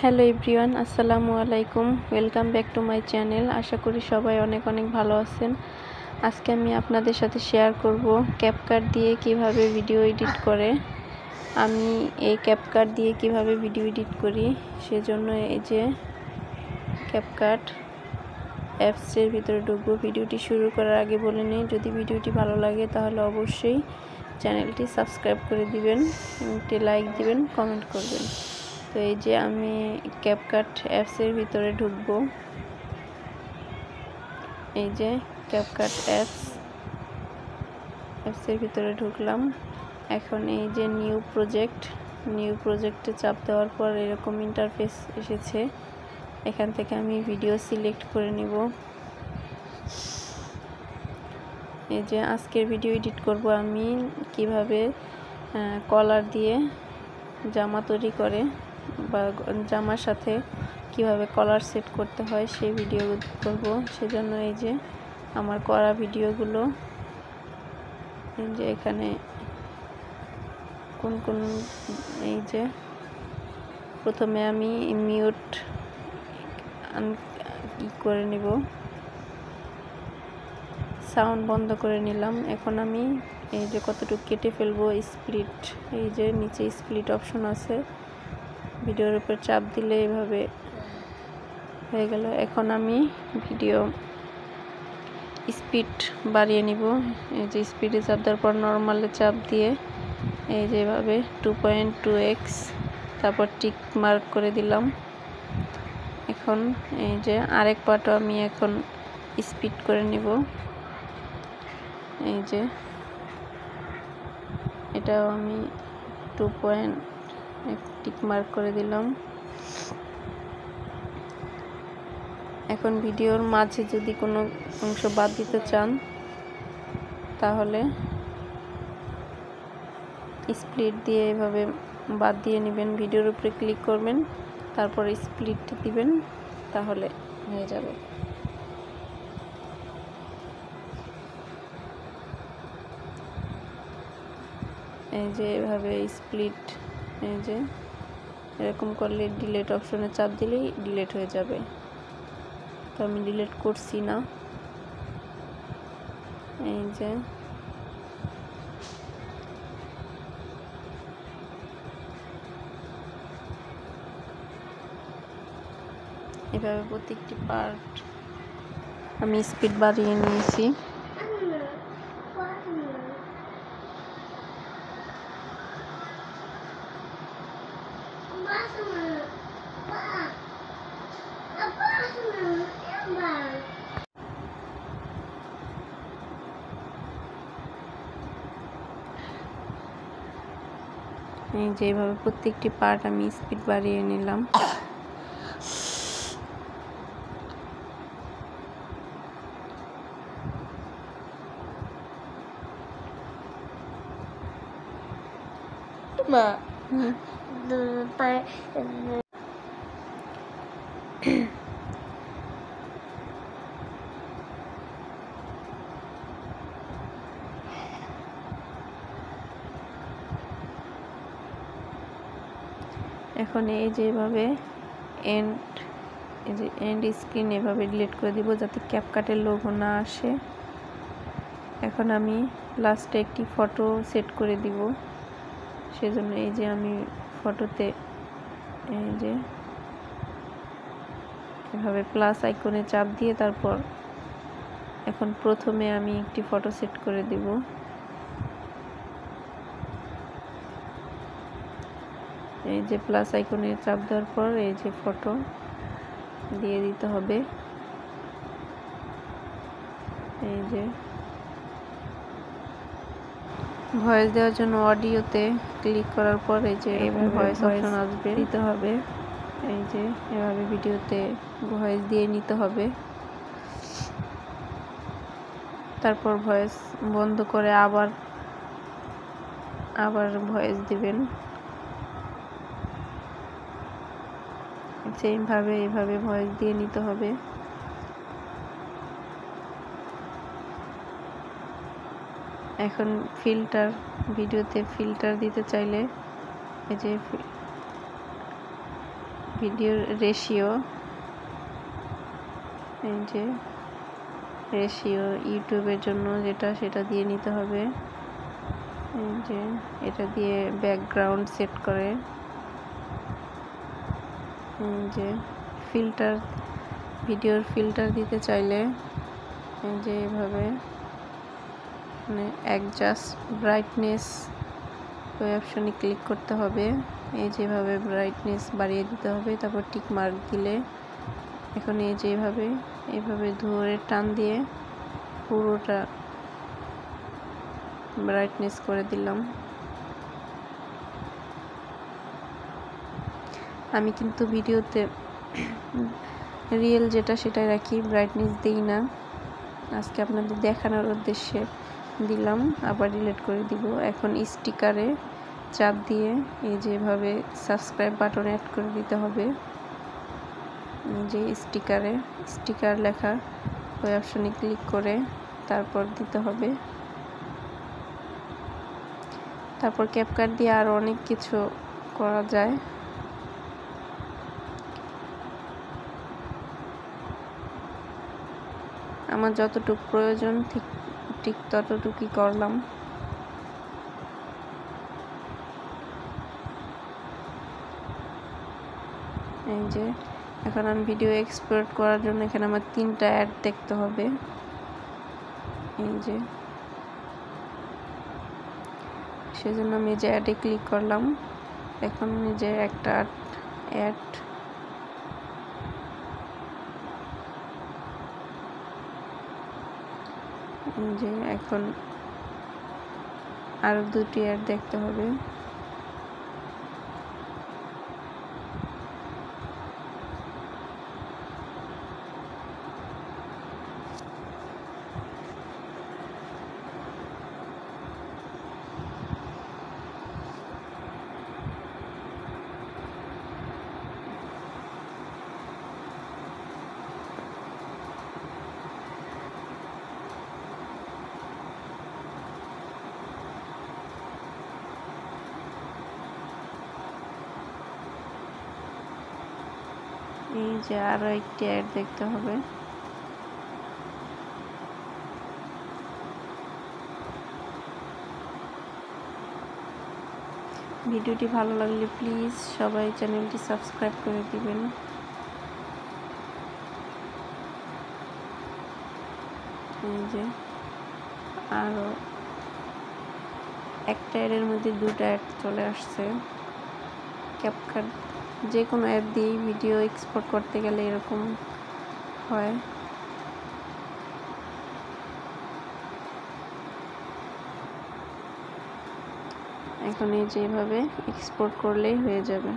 Hello everyone, আসসালামু আলাইকুম। Welcome back to my channel. আশা করি সবাই অনেক ভালো আছেন। আজকে আমি আপনাদের সাথে শেয়ার করব ক্যাপকাট দিয়ে কিভাবে ভিডিও এডিট করে। আমি এই ক্যাপকাট দিয়ে কিভাবে ভিডিও এডিট করি সেজন্য এই যে ক্যাপকাট অ্যাপসের ভিতরে ঢুকবো। ভিডিওটি শুরু করার আগে বলে নিই, যদি ভিডিওটি ভালো লাগে তাহলে অবশ্যই চ্যানেলটি সাবস্ক্রাইব করে দিবেন, একটি লাইক দিবেন, কমেন্ট করবেন। তো এই যে আমি ক্যাপকাট অ্যাপসের ভিতরে ঢুকবো। এই যে ক্যাপকাট অ্যাপসের ভিতরে ঢুকলাম। এখন এই যে নিউ প্রজেক্টে চাপ দেওয়ার পর এরকম ইন্টারফেস এসেছে। এখান থেকে আমি ভিডিও সিলেক্ট করে নিব। এই যে আজকের ভিডিও এডিট করব আমি কিভাবে কলার দিয়ে জামা তৈরি করে বা জামার সাথে কিভাবে কলার সেট করতে হয় সেই ভিডিও করব। সেজন্য এই যে আমার করা ভিডিওগুলো, এই যে এখানে কোন এই যে প্রথমে আমি মিউট করে নিব, সাউন্ড বন্ধ করে নিলাম। এখন আমি এই যে কতটুকু কেটে ফেলবো, স্প্লিট, এই যে নিচে স্প্লিট অপশন আছে, ভিডিওর উপর চাপ দিলে এভাবে হয়ে গেল। এখন আমি ভিডিও স্পিড বাড়িয়ে নিব। এই যে স্পিডে চাপ দেওয়ার পর নর্মালে চাপ দিয়ে এই যে এভাবে 2.2x তারপর টিক মার্ক করে দিলাম। এখন এই যে আরেক পার্টও আমি এখন স্পিড করে নিব। এই যে এটাও আমি 2. টিক মার্ক করে দিলাম। এখন ভিডিওর মাঝে যদি কোনো অংশ বাদ দিতে চান তাহলে স্প্লিট দিয়ে এভাবে বাদ দিয়ে নেবেন। ভিডিওর উপরে ক্লিক করবেন, তারপর স্প্লিট দিবেন, তাহলে হয়ে যাবে। এই যে এভাবে স্প্লিট, এই যে এরকম করলে ডিলিট অপশনে চাপ দিলেই ডিলিট হয়ে যাবে। তো আমি ডিলিট করছি না। এই যে এভাবে প্রত্যেকটি পার্ট আমি স্পিড বাড়িয়ে নিয়েছি। এই যে এইভাবে প্রত্যেকটি পার্ট আমি স্পিড বাড়িয়ে নিলাম। এখন এই যে এভাবে এন্ড স্ক্রিন এভাবে ডিলিট করে দিব যাতে ক্যাপকাটের লোগো না আসে। এখন আমি লাস্টে একটি ফটো সেট করে দিব। সেজন্য এই যে আমি ফটোতে এই যে এভাবে প্লাস আইকনে চাপ দিয়ে তারপর এখন প্রথমে আমি একটি ফটো সেট করে দিব। এই যে প্লাস আইকনে চাপ দেওয়ার পর এই যে ফটো দিয়ে দিতে হবে। এই যে ভয়েস দেওয়ার জন্য অডিওতে ক্লিক করার পর এই যে ভয়েস অপশন আসবে, দিতে হবে। এই যে এভাবে ভিডিওতে ভয়েস দিয়ে নিতে হবে। তারপর ভয়েস বন্ধ করে আবার ভয়েস দিবেন। সেইভাবে এইভাবে ভয়েস দিয়ে নিতে হবে। এখন ফিল্টার, ভিডিওতে ফিল্টার দিতে চাইলে এই যে ভিডিওর রেশিও, এই যে রেশিও ইউটিউবের জন্য যেটা সেটা দিয়ে নিতে হবে। এই যে এটা দিয়ে ব্যাকগ্রাউন্ড সেট করে, এই যে ফিল্টার, ভিডিওর ফিল্টার দিতে চাইলে এই যে এভাবে মানে অ্যাডজাস্ট ব্রাইটনেস ওই অপশনে ক্লিক করতে হবে। এই যেভাবে ব্রাইটনেস বাড়িয়ে দিতে হবে, তারপর টিক মার্ক দিলে এখন এই যেভাবে এইভাবে ধরে টান দিয়ে পুরোটা ব্রাইটনেস করে দিলাম। আমি কিন্তু ভিডিওতে রিয়েল যেটা সেটাই রাখি, ব্রাইটনেস দিই না। আজকে আপনাদের দেখানোর উদ্দেশ্যে দিলাম, আবার ডিলিট করে দিব। এখন স্টিকারে চাপ দিয়ে এই যেভাবে সাবস্ক্রাইব বাটন অ্যাড করে দিতে হবে। যে স্টিকার লেখা ওই অপশনে ক্লিক করে তারপর দিতে হবে। তারপর ক্যাপকাট দিয়ে আরো অনেক কিছু করা যায়। আমার যতটুকু প্রয়োজন ঠিক ততটুকুই করলাম। এই যে এখন আমি ভিডিও এক্সপোর্ট করার জন্য এখানে আমার 3টা অ্যাড দেখতে হবে। এই যে সেজন্য আমি যে অ্যাডে ক্লিক করলাম। এখন যে একটা অ্যাড, যে এখন আরো 2টি অ্যাড দেখতে হবে। এই যে আরো একটি অ্যাড দেখতে হবে। ভিডিওটি ভালো লাগলে প্লিজ সবাই চ্যানেলটি সাবস্ক্রাইব করে দিবেন। এই যে আরো একটা অ্যাডের মধ্যে 2টা অ্যাড চলে আসছে। ক্যাপকাট যে কোনো অ্যাপ দিয়েই ভিডিও এক্সপোর্ট করতে গেলে এরকম হয়। এখন এই যেভাবে এক্সপোর্ট করলেই হয়ে যাবে।